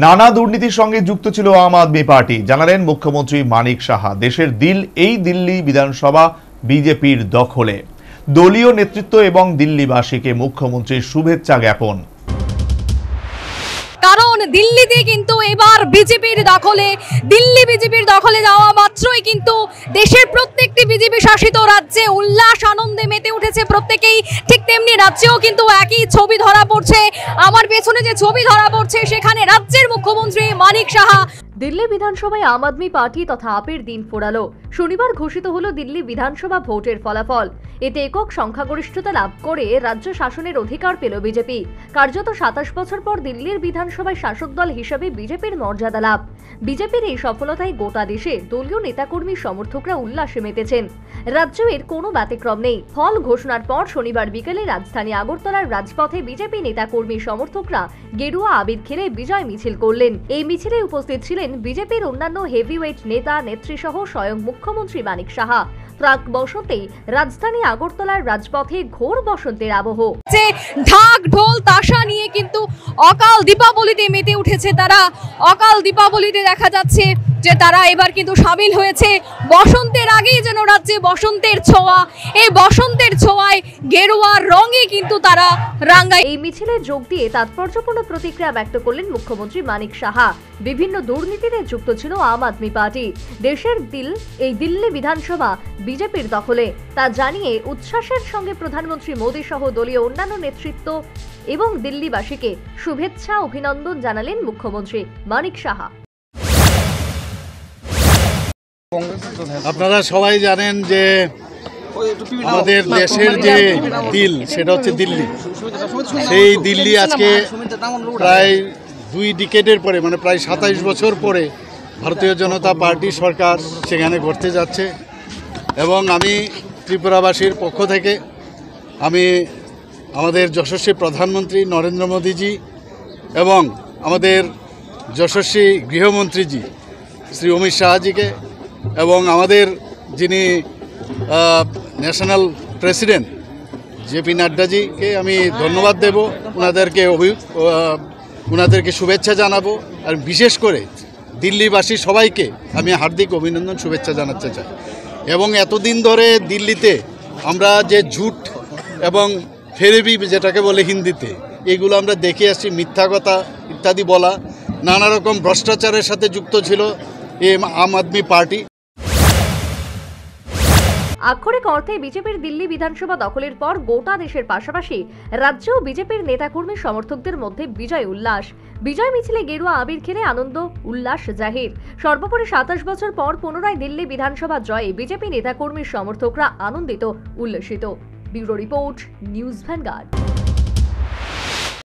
নানা দুর্নীতির সঙ্গে যুক্ত ছিল আম আদমি পার্টি, জানালেন মুখ্যমন্ত্রী মানিক সাহা। দেশের দিল এই দিল্লি বিধানসভা বিজেপির দখলে। দলীয় নেতৃত্ব এবং দিল্লিবাসীকে মুখ্যমন্ত্রীর শুভেচ্ছা জ্ঞাপন। কারণ দিল্লিতে কিন্তু এবার বিজেপির দখলে যাওয়া মাত্রই কিন্তু দেশের প্রত্যেকটি বিজেপি শাসিত রাজ্যে উল্লাস আনন্দে মেতে উঠেছে প্রত্যেকেই। ঠিক তেমনি রাজ্যেও কিন্তু একই ছবি ধরা পড়ছে। আমার পেছনে যে ছবি ধরা পড়ছে সেখানে রাজ্যের মুখ্যমন্ত্রী মানিক সাহা। দিল্লি বিধানসভায় আম আদমি পার্টি তথা আপের দিন ফোরালো। শনিবার ঘোষিত হলো দিল্লি বিধানসভা ভোটের ফলাফল। এতে একক সংখ্যাগরিষ্ঠতা লাভ করে রাজ্য শাসনের অধিকার পেল বিজেপি। কার্যত 27 বছর পর দিল্লির বিধানসভায় শাসক দল হিসেবে বিজেপির মর্যাদা লাভ। বিজেপির এই সফলতায় গোটা দেশে দলীয় নেতাকর্মী সমর্থকরা উল্লাসে মেতেছেন। রাজ্য এর কোনো ব্যতিক্রম নেই। ফল ঘোষণার পর শনিবার বিকেলে রাজধানী আগরতলার রাজপথে বিজেপি নেতাকর্মী সমর্থকরা গেরুয়া আবির খেলে বিজয় মিছিল করলেন। এই মিছিলে উপস্থিত ছিলেন বিজেপির অন্যান্য হেভিওয়েট নেতা নেত্রী সহ স্বয়ং মুখ্যমন্ত্রী মানিক সাহা। প্রাক বসন্তেই রাজধানী আগরতলার রাজপথে ঘোর বসন্তের আবহ। ঢাক ঢোল তাশা নিয়ে কিন্তু অকাল দীপাবলিতে মেতে উঠেছে তারা। অকাল দীপাবলিতে দেখা যাচ্ছে যে তারা এবার কিন্তু সামিল হয়েছে। বসন্তের আগেই যেন রাজ্যে বসন্তের ছোঁয়া, এই বসন্তের ছোঁয়ায় গেরুয়ার রঙে কিন্তু তারা রাঙ্গায়। এই মিছিলে যোগ দিয়ে তাৎপর্যপূর্ণ প্রতিক্রিয়া ব্যক্ত করলেন মুখ্যমন্ত্রী মানিক সাহা। বিভিন্ন দুর্নীতিতে যুক্ত ছিল আম আদমি পার্টি। দেশের এই দিল্লি বিধানসভা বিজেপির দখলে তা জানিয়ে উচ্ছ্বাসের সঙ্গে প্রধানমন্ত্রী মোদী সহ দলীয় অন্যান্য নেতৃত্ব এবং দিল্লিবাসীকে শুভেচ্ছা অভিনন্দন জানালেন মুখ্যমন্ত্রী মানিক সাহা। আপনারা সবাই জানেন যে আমাদের দেশের যে দিল সেটা হচ্ছে দিল্লি। সেই দিল্লি আজকে প্রায় 2 ডিকেডের পরে, মানে প্রায় 27 বছর পরে ভারতীয় জনতা পার্টি সরকার সেখানে করতে যাচ্ছে। এবং আমি ত্রিপুরাবাসীর পক্ষ থেকে আমি আমাদের যশস্বী প্রধানমন্ত্রী নরেন্দ্র মোদীজি এবং আমাদের যশস্বী গৃহমন্ত্রীজি শ্রী অমিত শাহজিকে এবং আমাদের যিনি ন্যাশনাল প্রেসিডেন্ট জেপি নাড্ডাজিকে আমি ধন্যবাদ দেব। ওনাদেরকে শুভেচ্ছা জানাবো। আর বিশেষ করে দিল্লিবাসী সবাইকে আমি হার্দিক অভিনন্দন শুভেচ্ছা জানাতে চাই। এবং এতদিন ধরে দিল্লিতে আমরা যে ঝুট এবং ফেরেবি যেটাকে বলে হিন্দিতে, এগুলো আমরা দেখে আসছি। মিথ্যা কথা ইত্যাদি বলা, নানা রকম ভ্রষ্টাচারের সাথে যুক্ত ছিল এই আম আদমি পার্টি। আক্ষরিক অর্থে বিজেপির দিল্লি বিধানসভা দখলের পর গোটা দেশের পাশাপাশি রাজ্যেও বিজেপির নেতাকর্মী সমর্থকদের মধ্যে বিজয় উল্লাস। বিজয় মিছিলে গেরুয়া আবির খেলে আনন্দ উল্লাস জাহির। সর্বোপরি 27 বছর পর পুনরায় দিল্লি বিধানসভা জয়ে বিজেপি নেতাকর্মী সমর্থকরা আনন্দিত উল্লসিত। Bureau report, news vanguard.